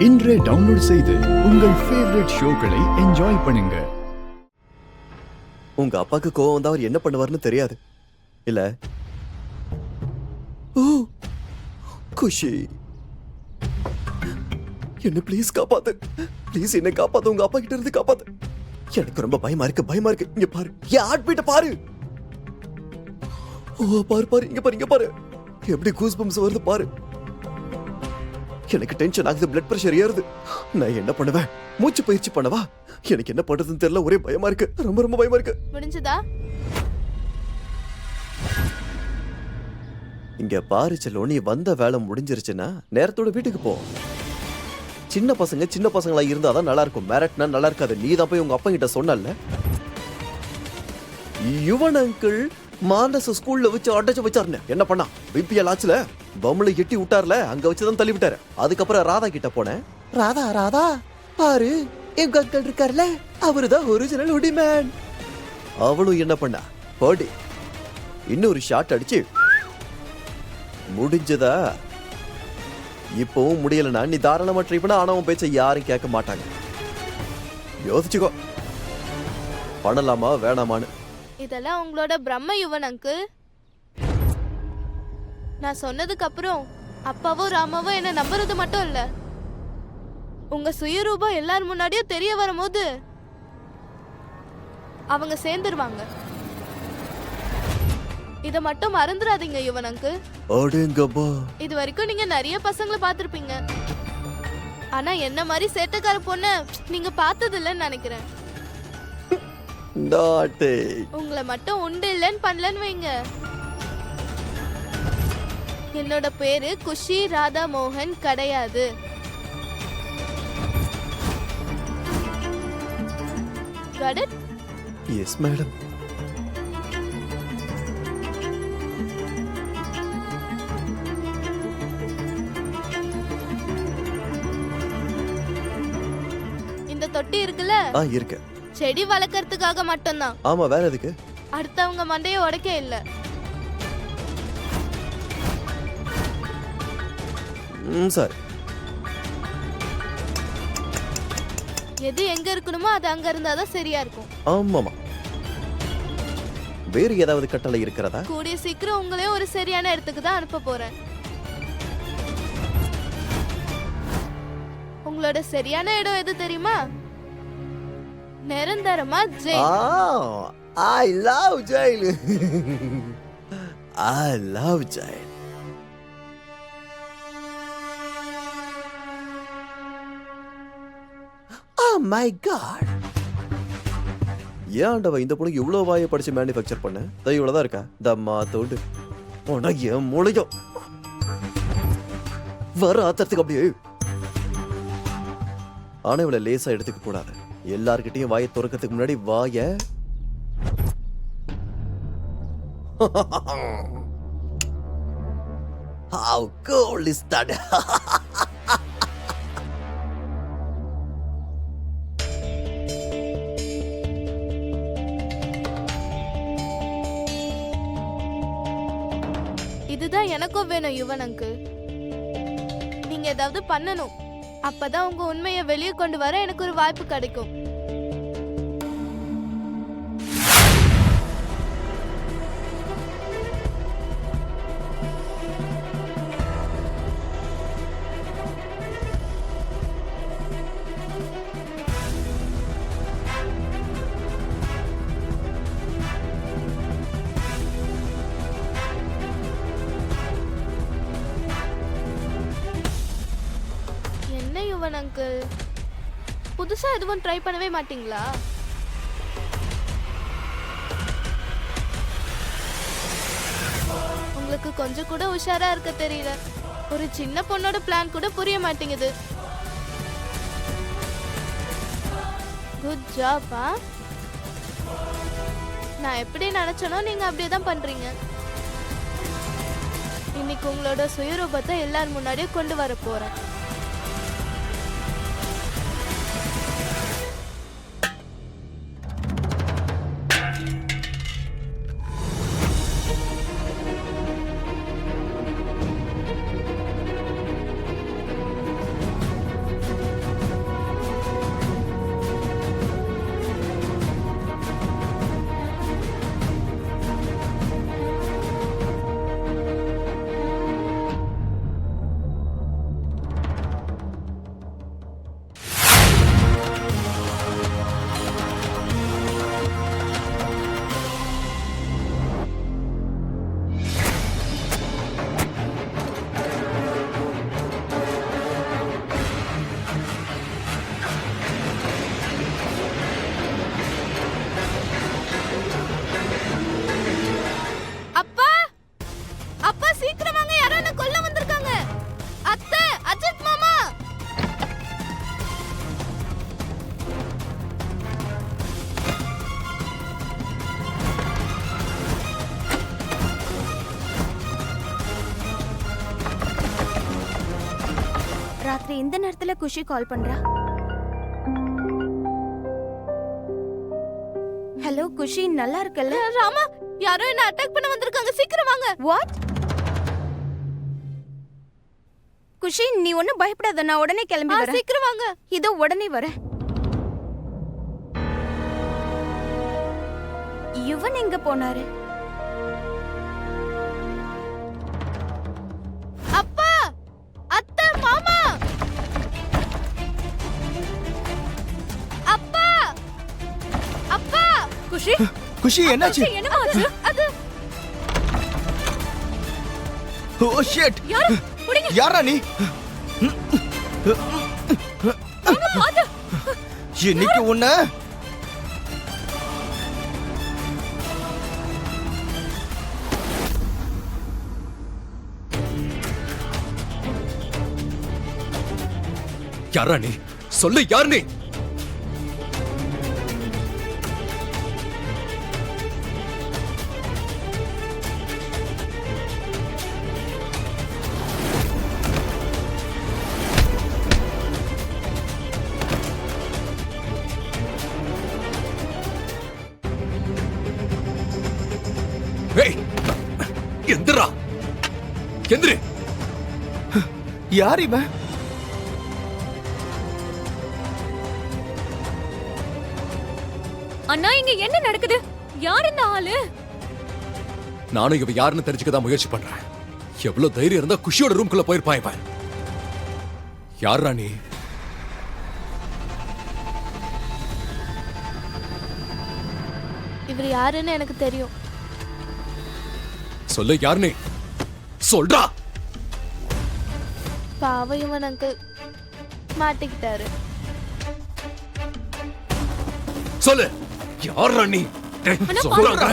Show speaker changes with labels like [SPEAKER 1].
[SPEAKER 1] இன்றே டவுன்லோட் செய்து உங்கள் ஃபேவரட் ஷோக்களை என்ஜாய் பண்ணுங்க.
[SPEAKER 2] உங்க அப்பாக்கு கோவம் வந்தா அவர் என்ன பண்ணுவார்னு தெரியாது இல்ல. ஓ குஷி, என்ன ப்ளீஸ் காப்பாத்து, ப்ளீஸ் என்ன காப்பாத்து, உங்க அப்பா கிட்ட இருந்து காப்பாத்து. எனக்கு ரொம்ப பயமா இருக்கு. இங்க பாரு, என் ஹார்ட் பீட்ட பாரு. ஓ பாரு, இங்க பாரு எப்படி கூஸ் பம்ப்ஸ் வருது பாரு. எனக்கு டென்ஷன் ஆகுது, பிளட் பிரஷர் ஏறுது. நான் என்ன பண்ணுவேன்? மூச்சு பயிற்சி பண்ணவா? எனக்கு என்ன பண்றதுன்னு தெரியல, ஒரே பயமா இருக்கு, ரொம்ப பயமா இருக்கு.
[SPEAKER 3] முடிஞ்சதா?
[SPEAKER 2] இங்க பாரு செல்லோ, நீ வந்த வேலை முடிஞ்சிருச்சுன்னா நேரத்தோட வீட்டுக்கு போ. சின்ன பசங்களா இருந்தா தான் நல்லா இருக்கும், மிரட்டினா நல்லா இருக்காது. நீ தான் போய் உங்க அப்பா கிட்ட சொன்னல. யுவன் அங்கிள் மானச ஸ்கூல்ல வச்சு அடைச்சு வச்சாருன்னு என்ன பண்ணா? பிபிஎல் ஆச்சுல பம்ளை எட்டி விட்டார்ல, அங்க வச்சுதான் தள்ளி விட்டாரு. அதுக்கப்புறம் ராதா கிட்ட போனேன். ராதா பாரு, எங்க அங்கிள் இருக்கார்ல, அவருதான் ஒரிஜினல் உடிமேன். அவளும் என்ன பண்ணா? போடி இன்னொரு ஷாட் அடிச்சு முடிஞ்சதா? இப்பவும் முடியலன்னா நீ தாராளமா ட்ரை பண்ண. ஆனா உன் பேச்ச யாரும் கேட்க மாட்டாங்க. யோசிச்சுக்கோ, பண்ணலாமா வேணாமான்னு.
[SPEAKER 3] இதெல்லாம் உங்களோட பிரம்ம யுவன் அங்கிள். நான் சொன்னதுக்கு அப்புறம் அப்பாவோ ராமாவோ என்ன நம்புறது மட்டும் இல்ல, உங்க சுயரூபம் எல்லாரும் முன்னாடியும் தெரிய வரும்போது அவங்க சேர்ந்துருவாங்க. இத மட்டும் மறந்துடாதீங்க யுவன் அங்கிள். இது வரைக்கும் நீங்க நிறைய பசங்களை பார்த்திருப்பீங்க, ஆனா என்ன மாதிரி சேட்டைக்கார பொண்ண நீங்க பார்த்தது இல்லைன்னு நினைக்கிறேன். உங்களை மட்டும் உண்டு இல்லன்னு பண்ணலன்னு வைங்க. என்னோட பேரு குஷி ராதா மோகன் கிடையாது. Got it?
[SPEAKER 2] Yes, madam.
[SPEAKER 3] இந்த தொட்டி இருக்குல்ல,
[SPEAKER 2] இருக்கு.
[SPEAKER 3] செடி வளர்க்கறதுக்காக மட்டும்தான்.
[SPEAKER 2] ஆமா, வேற எதுக்கு?
[SPEAKER 3] அடுத்தவங்க மண்டைய உடைக்க இல்ல.
[SPEAKER 2] சார்,
[SPEAKER 3] எது எங்க இருக்கணுமோ அது அங்க இருந்தாதான் சரியா இருக்கும்.
[SPEAKER 2] ஆமாமா. வேறு ஏதாவது கட்டளை இருக்கிறதா?
[SPEAKER 3] கூடிய சீக்கிரம் உங்களையும் ஒரு சரியான இடத்துக்கு தான் அனுப்ப போறேன். உங்களோட சரியான இடம் எது தெரியுமா? நிரந்தரமா jail.
[SPEAKER 2] I love jail. I love jail. Oh my god. ஏன்டா இந்த பொண்ணு இவ்வளவு வாயை படிச்சு மேனுஃபேக்சர் பண்ண? இவ்வளவுதான் இருக்கா? தம்மா தோண்டு உனக்கு என் மூளையும் வர ஆத்திரத்துக்கு அப்படியே. ஆனா இவளை லேசா எடுத்துக்க கூடாது. எல்லார்கிட்டையும் வாயை துறக்கிறதுக்கு முன்னாடி வாய How cool is that?
[SPEAKER 3] இதுதான் எனக்கும் வேணும் யுவன் அங்கிள். நீங்க ஏதாவது பண்ணணும், அப்பதான் உங்க உண்மையை வெளியே கொண்டு வர எனக்கு ஒரு வாய்ப்பு கிடைக்கும். யுவன் அங்கிள், புதுசா எதுவும் ட்ரை பண்ணவே மாட்டீங்களா? உங்களுக்கு கொஞ்சம் கூட உஷாரா இருக்க தெரியல. ஒரு சின்ன பொண்ணோட பிளான் கூட புரிய மாட்டேங்குது. Good job. நான் எப்படி நினைச்சனோ நீங்க அப்படியே தான் பண்றீங்க. இன்னைக்கு உங்களோட சுயரூபத்தை எல்லாரும் முன்னாடியே கொண்டு வர போறேன்.
[SPEAKER 4] இந்த நேரத்துல குஷி கால் பண்றா? ஹலோ குஷி, நல்லா இருக்கல்ல?
[SPEAKER 3] ராமா, யாரோ என்ன அட்டாக் பண்ண வந்திருக்காங்க, சீக்கிரம் வாங்க.
[SPEAKER 4] வாட்? குஷி, நீ ஒண்ணும் பயப்படாத, நான் உடனே கிளம்பி வரேன்.
[SPEAKER 3] சீக்கிரம் வாங்க.
[SPEAKER 4] இதோ உடனே வரேன். யுவன் எங்க போனாரு?
[SPEAKER 3] அப்பா, அத்தை, மாமா. அப்பா, அப்பா.
[SPEAKER 4] குஷி,
[SPEAKER 5] குஷி என்னாச்சு?
[SPEAKER 4] என்னமாச்சு?
[SPEAKER 3] அது
[SPEAKER 5] ஓ ஷிட்.
[SPEAKER 4] யாரு? புடிங்க.
[SPEAKER 5] யாரா நீ?
[SPEAKER 4] பாத்து.
[SPEAKER 5] இன்னைக்கு உன்ன
[SPEAKER 1] யாரா நீ? சொல்லு, யார் நீ? ஏய், எந்திரா, எந்திரு.
[SPEAKER 5] யார் இவன்?
[SPEAKER 4] அண்ணா, இங்க என்ன நடக்குது? யார் இந்த ஆளு?
[SPEAKER 1] நானும் இவ யாருன்னு தெரிஞ்சுக்கதான் முயற்சி பண்றேன். எவ்வளவு தைரியம் இருந்தா குஷியோட ரூம்குள்ள போயிருப்பான் இவன். யாரா நீ?
[SPEAKER 3] இவர் யாருன்னு எனக்கு தெரியும்.
[SPEAKER 1] சொல்லு, யார் நீ? சொல்றா.
[SPEAKER 3] பாவம் இவன் அங்கிள் மாட்டிக்கிட்டாரு.
[SPEAKER 1] சொல்லு, யாரா நீ?
[SPEAKER 4] அண்ணா,
[SPEAKER 1] சொல்றாங்க.